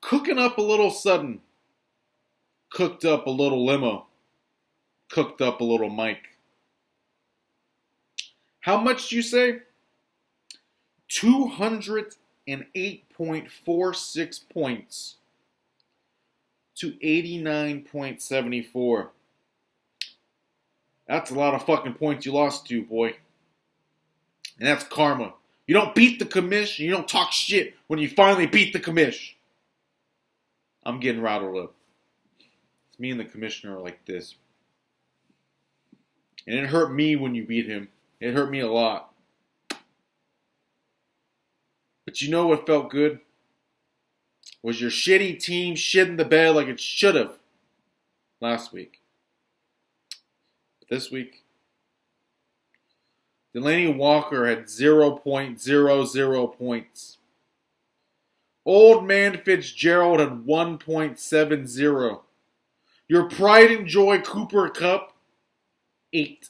Cooking up a little sudden. Cooked up a little limo. Cooked up a little Mike. How much do you say? 208.46 points to 89.74. That's a lot of fucking points you lost to, boy. And that's karma. You don't beat the commish, and you don't talk shit when you finally beat the commish. I'm getting rattled up. It's me and the commissioner are like this. And it hurt me when you beat him. It hurt me a lot. But you know what felt good? Was your shitty team shit in the bed like it should have last week. But this week, Delaney Walker had 0.00 points. Old man Fitzgerald had 1.70. Your pride and joy Cooper Kupp, 8.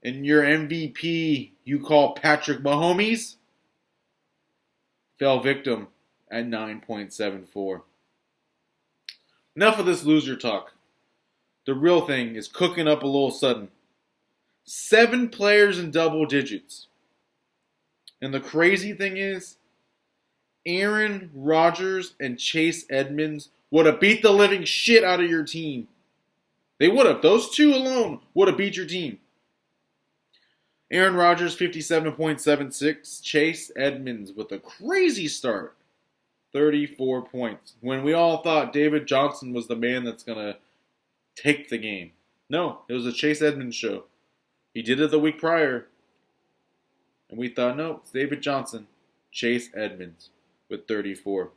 And your MVP you call Patrick Mahomes fell victim at 9.74. Enough of this loser talk. The real thing is cooking up a little sudden. 7 players in double digits. And the crazy thing is, Aaron Rodgers and Chase Edmonds would have beat the living shit out of your team. They would have. Those two alone would have beat your team. Aaron Rodgers, 57.76. Chase Edmonds with a crazy start, 34 points. When we all thought David Johnson was the man that's going to take the game. No, it was a Chase Edmonds show. He did it the week prior. And we thought, no, it's David Johnson. Chase Edmonds with 34.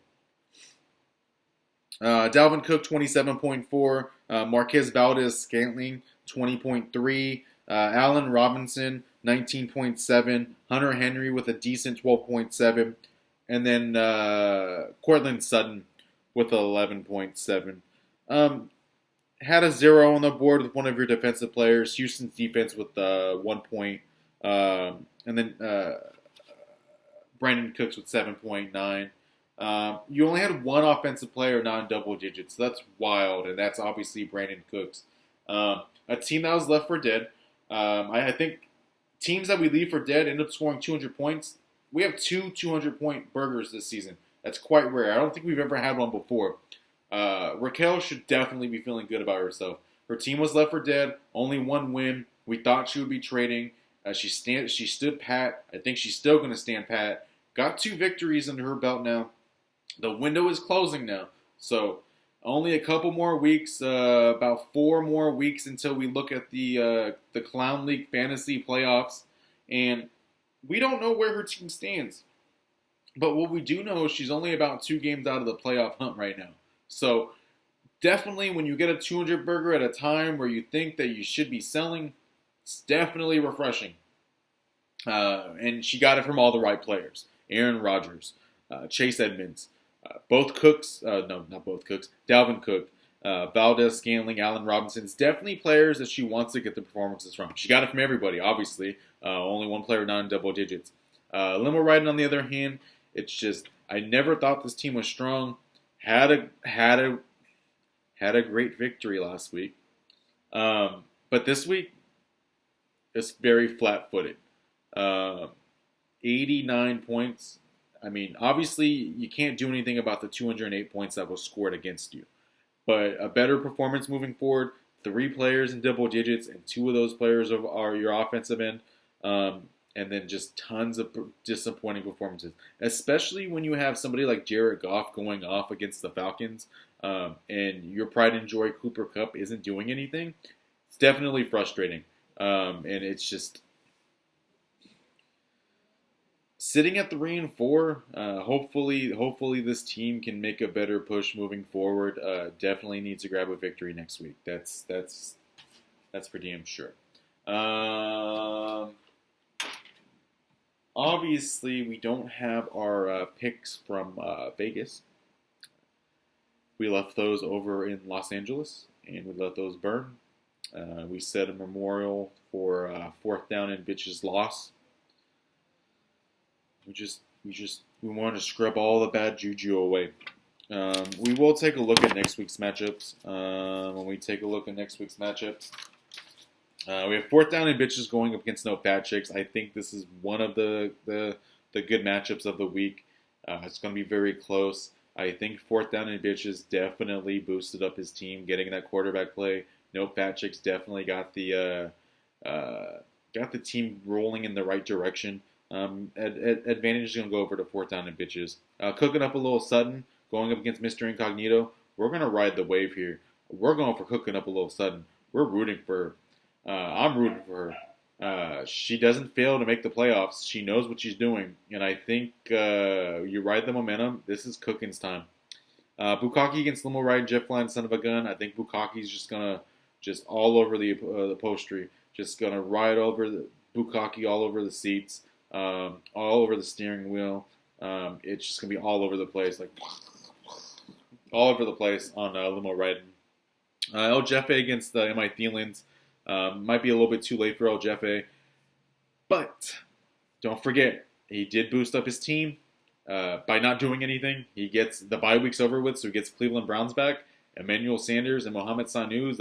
Dalvin Cook, 27.4. Marquez Valdez-Scantling, 20.3. Allen Robinson, 19.7. Hunter Henry with a decent 12.7. And then Courtland Sutton with 11.7. Had a 0 on the board with one of your defensive players. Houston's defense with 1 point. And then Brandon Cooks with 7.9. You only had one offensive player not in double digits. So that's wild, and that's obviously Brandon Cooks. A team that was left for dead. I think teams that we leave for dead end up scoring 200 points. We have 2 200-point burgers this season. That's quite rare. I don't think we've ever had one before. Raquel should definitely be feeling good about herself. Her team was left for dead. Only 1 win. We thought she would be trading. She stood pat. I think she's still going to stand pat. Got 2 victories under her belt now. The window is closing now. So only a couple more weeks, about 4 more weeks until we look at the Clown League Fantasy Playoffs. And we don't know where her team stands. But what we do know is she's only about 2 games out of the playoff hunt right now. So definitely when you get a 200 burger at a time where you think that you should be selling, it's definitely refreshing. And she got it from all the right players. Aaron Rodgers, Chase Edmonds, both Cooks, no, not both Cooks, Dalvin Cook, Valdez-Scantling, Allen Robinson. It's definitely players that she wants to get the performances from. She got it from everybody, obviously. Only one player not in double digits. Limo riding, on the other hand, it's just, I never thought this team was strong. Had a great victory last week. But this week, it's very flat-footed. 89 points. I mean, obviously, you can't do anything about the 208 points that was scored against you. But a better performance moving forward, 3 players in double digits, and 2 of those players are your offensive end. And then just tons of disappointing performances. Especially when you have somebody like Jared Goff going off against the Falcons, and your pride and joy Cooper Kupp isn't doing anything. It's definitely frustrating. And it's just sitting at 3-4. Hopefully this team can make a better push moving forward. Definitely needs to grab a victory next week. That's for damn sure. Obviously, we don't have our picks from Vegas. We left those over in Los Angeles, and we let those burn. We set a memorial for 4th down and bitches loss. we want to scrub all the bad juju away. We will take a look at next week's matchups. When we take a look at next week's matchups, we have fourth down and bitches going up against no fat chicks. I think this is one of the good matchups of the week. It's going to be very close. I think fourth down and bitches definitely boosted up his team, getting that quarterback play. No fat chicks definitely got the team rolling in the right direction. Advantage is going to go over to fourth down and bitches. Cooking up a little Sutton, going up against Mr. Incognito. We're going to ride the wave here. We're going for cooking up a little Sutton. We're rooting for her. I'm rooting for her. She doesn't fail to make the playoffs. She knows what she's doing. And I think you ride the momentum. This is Cooking's time. Bukaki against Limo Ride, Jeff Line, son of a gun. I think Bukaki's just going to all over the upholstery. Just going to ride over the Bukaki all over the seats, all over the steering wheel. It's just going to be all over the place, like all over the place on Limo Riding. El Jefe against the MI Thielens. Might be a little bit too late for El Jefe. But don't forget, he did boost up his team by not doing anything. He gets the bye weeks over with, so he gets Cleveland Browns back. Emmanuel Sanders and Mohamed Sanu,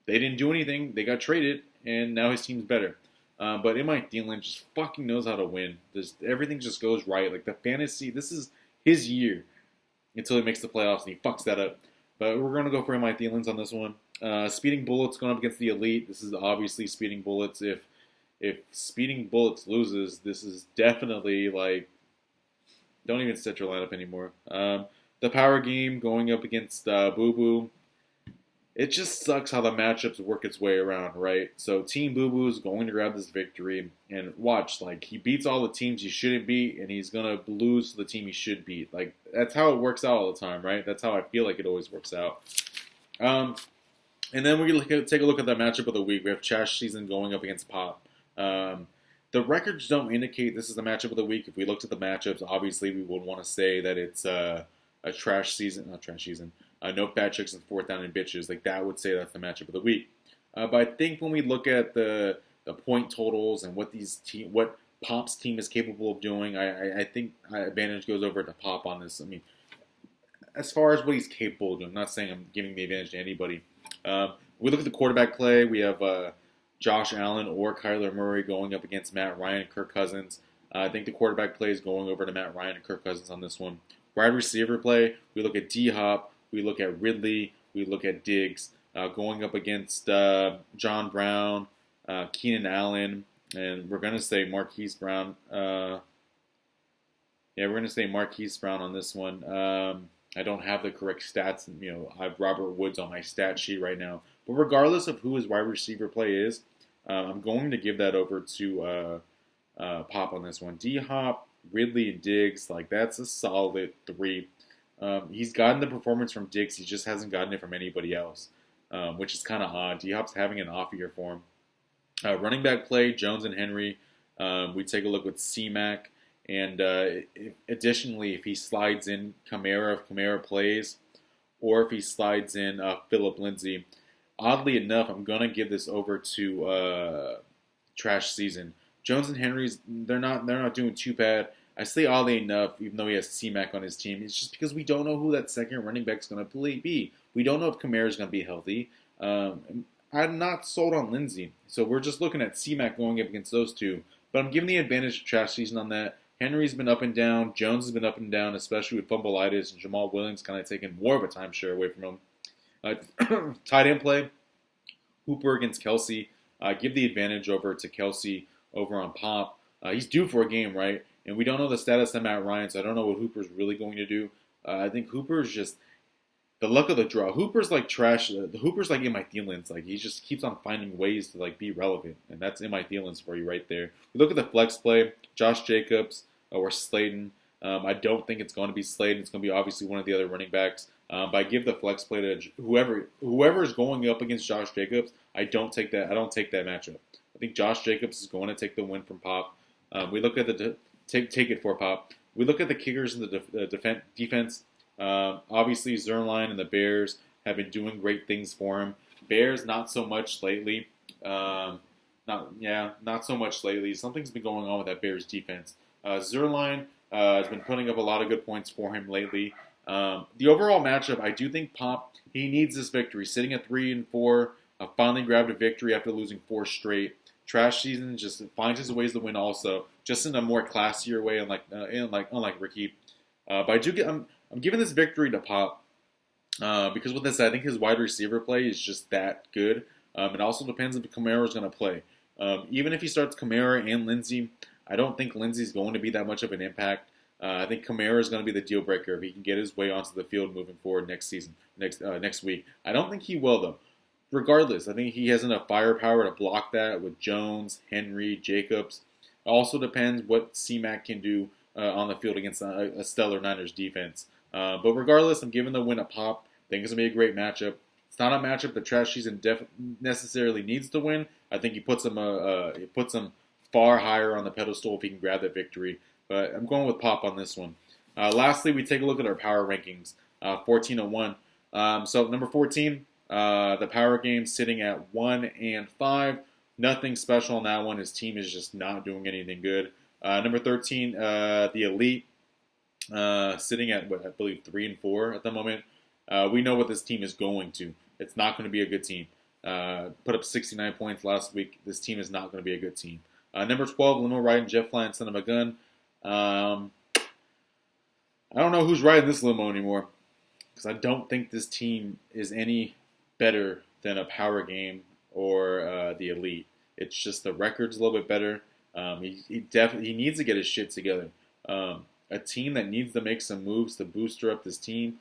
they didn't do anything. They got traded, and now his team's better. But MI Thielen just fucking knows how to win. Everything just goes right. Like the fantasy, this is his year until he makes the playoffs, and he fucks that up. But we're going to go for MI Thielen's on this one. Speeding Bullets going up against the Elite. This is obviously Speeding Bullets. If Speeding Bullets loses, this is definitely like, don't even set your lineup anymore. The Power Game going up against Boo Boo. It just sucks how the matchups work its way around, right? So Team Boo Boo is going to grab this victory, and watch, like, he beats all the teams he shouldn't beat, and he's going to lose to the team he should beat. Like, that's how it works out all the time, right? That's how I feel like it always works out. And then we take a look at the matchup of the week. We have Trash Season going up against Pop. The records don't indicate this is the matchup of the week. If we looked at the matchups, obviously we would want to say that it's a trash season, not trash season. No fat chicks and fourth down and bitches. Like that would say that's the matchup of the week. But I think when we look at the point totals and what Pop's team is capable of doing, I think advantage goes over to Pop on this. I mean, as far as what he's capable of doing, I'm not saying I'm giving the advantage to anybody. We look at the quarterback play. We have Josh Allen or Kyler Murray going up against Matt Ryan and Kirk Cousins. I think the quarterback play is going over to Matt Ryan and Kirk Cousins on this one. Wide receiver play, we look at D-Hop. We look at Ridley. We look at Diggs going up against John Brown, Keenan Allen, and we're going to say Marquise Brown. We're going to say Marquise Brown on this one. I don't have the correct stats. I have Robert Woods on my stat sheet right now. But regardless of who his wide receiver play is, I'm going to give that over to Pop on this one. D-Hop, Ridley, and Diggs, like that's a solid 3. He's gotten the performance from Diggs. He just hasn't gotten it from anybody else, which is kind of odd. D-Hop's having an off year for him. Running back play, Jones and Henry. We take a look with C-Mac. And additionally, if he slides in Kamara, if Kamara plays, or if he slides in Phillip Lindsay, oddly enough, I'm going to give this over to Trash Season. Jones and Henry's, they're not doing too bad. I say oddly enough, even though he has C-Mac on his team, it's just because we don't know who that second running back is going to be. We don't know if Kamara is going to be healthy. I'm not sold on Lindsey. So we're just looking at C-Mac going up against those two. But I'm giving the advantage to Trash Season on that. Henry's been up and down. Jones has been up and down, especially with fumbleitis. And Jamal Williams kind of taking more of a timeshare away from him. Tight end play, Hooper against Kelsey. Give the advantage over to Kelsey over on Pop. He's due for a game, right? And we don't know the status of Matt Ryan, so I don't know what Hooper's really going to do. I think Hooper's just the luck of the draw. Hooper's like trash. Hooper's like MI Thielen's. Like he just keeps on finding ways to like be relevant, and that's MI Thielen's for you right there. We look at the flex play, Josh Jacobs or Slayton. I don't think it's going to be Slayton. It's going to be obviously one of the other running backs. But I give the flex play to whoever is going up against Josh Jacobs. I don't take that matchup. I think Josh Jacobs is going to take the win from Pop. We look at the take it for Pop. We look at the kickers and the defense. Obviously, Zerline and the Bears have been doing great things for him. Bears, not so much lately. Not so much lately. Something's been going on with that Bears defense. Zerline has been putting up a lot of good points for him lately. The overall matchup, I do think Pop, he needs this victory. Sitting at 3-4, finally grabbed a victory after losing 4 straight. Trash season just finds his ways to win also, just in a more classier way, unlike Ricky. But I'm giving this victory to Pop because with this, I think his wide receiver play is just that good. It also depends if Kamara is going to play. Even if he starts Kamara and Lindsey, I don't think Lindsey's going to be that much of an impact. I think Kamara is going to be the deal breaker if he can get his way onto the field moving forward next week. I don't think he will though. Regardless, I think he has enough firepower to block that with Jones, Henry, Jacobs. It also depends what C-Mac can do on the field against a stellar Niners defense. But regardless, I'm giving the win a Pop. I think it's going to be a great matchup. It's not a matchup that Trash Season necessarily needs to win. I think he puts him far higher on the pedestal if he can grab that victory. But I'm going with Pop on this one. Lastly, we take a look at our power rankings. 14-1. So number 14, the power game sitting at 1-5. Nothing special on that one. His team is just not doing anything good. Number 13, the Elite, sitting at I believe 3-4 at the moment. We know what this team is going to. It's not going to be a good team. Put up 69 points last week. This team is not going to be a good team. Number 12, limo riding jet flying son of a gun. I don't know who's riding this limo anymore because I don't think this team is any better than a power game or the Elite. It's just the record's a little bit better. He needs to get his shit together. A team that needs to make some moves to booster up this team.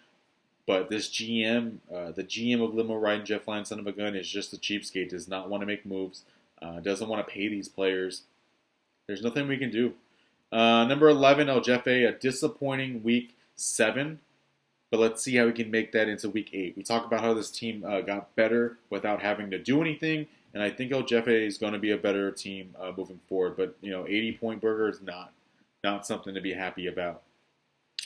But this GM, the GM of limo riding jet flying son of a gun, is just a cheapskate. Does not want to make moves. Doesn't want to pay these players. There's nothing we can do. Number 11, El Jefe, a disappointing week 7. But let's see how we can make that into week 8. We talk about how this team got better without having to do anything. And I think El Jefe is going to be a better team moving forward. But, 80-point burger is not something to be happy about.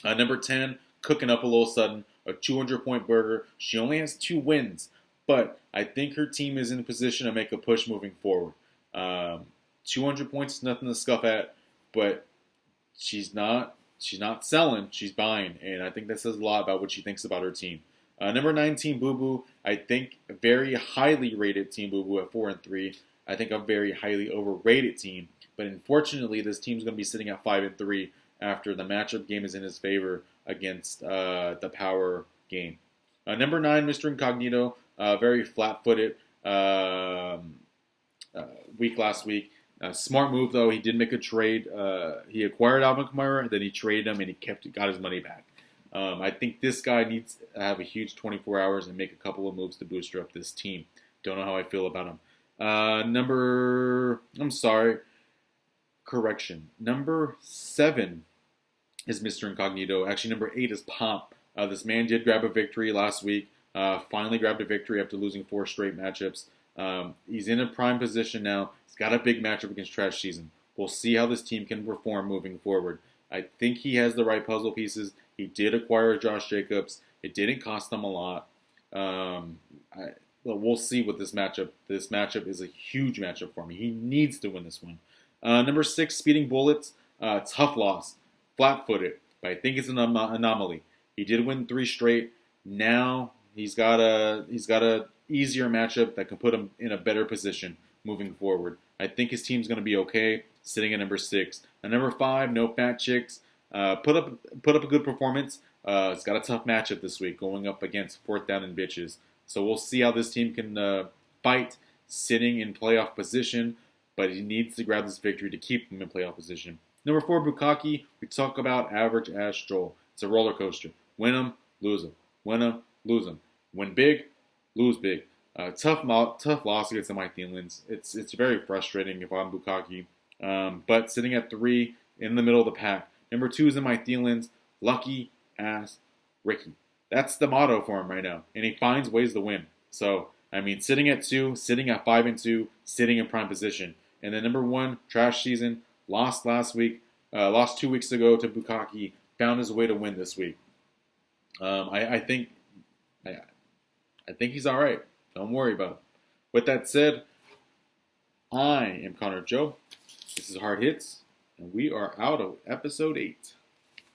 Number 10, cooking up a little sudden. A 200-point burger. She only has 2 wins. But I think her team is in a position to make a push moving forward. 200 points is nothing to scuff at. But she's not selling. She's buying. And I think that says a lot about what she thinks about her team. Number 19, Boo Boo. I think a very highly rated team, Boo Boo, at 4-3. I think a very highly overrated team. But unfortunately, this team's going to be sitting at 5-3 after the matchup game is in his favor against the power game. Number 9, Mr. Incognito. Very flat-footed week last week. Smart move, though. He did make a trade. He acquired Alvin Kamara, then he traded him, and he got his money back. I think this guy needs to have a huge 24 hours and make a couple of moves to booster up this team. Don't know how I feel about him. Number 7 is Mr. Incognito. Actually, number 8 is Pop. This man did grab a victory last week. Finally grabbed a victory after losing 4 straight matchups. He's in a prime position now. He's got a big matchup against Trash Season. We'll see how this team can perform moving forward. I think he has the right puzzle pieces. He did acquire Josh Jacobs. It didn't cost him a lot. We'll see with this matchup. This matchup is a huge matchup for me. He needs to win this one. Number 6, Speeding Bullets. Tough loss. Flat-footed. But I think it's an anomaly. He did win 3 straight. Now he's got a easier matchup that can put him in a better position moving forward. I think his team's going to be okay, sitting at number 6. And number 5, No Fat Chicks. Put up a good performance. It's got a tough matchup this week, going up against 4th Down and Bitches. So we'll see how this team can fight, sitting in playoff position. But he needs to grab this victory to keep him in playoff position. Number 4, Bukaki. We talk about average Ash Joel. It's a roller coaster. Win them, lose them. Win them, lose them. Win big, lose big. Tough loss against the Mike Thielens. It's very frustrating if I'm Bukaki. But sitting at 3 in the middle of the pack. Number 2 is in Mike Thielens. Lucky ass Ricky. That's the motto for him right now. And he finds ways to win. So, sitting at 2, sitting at 5-2, sitting in prime position. And then number 1, Trash Season. Lost last week. Lost 2 weeks ago to Bukaki. Found his way to win this week. I think he's all right. Don't worry about it. With that said, I am Connor Joe. This is Hard Hits. And we are out of episode 8.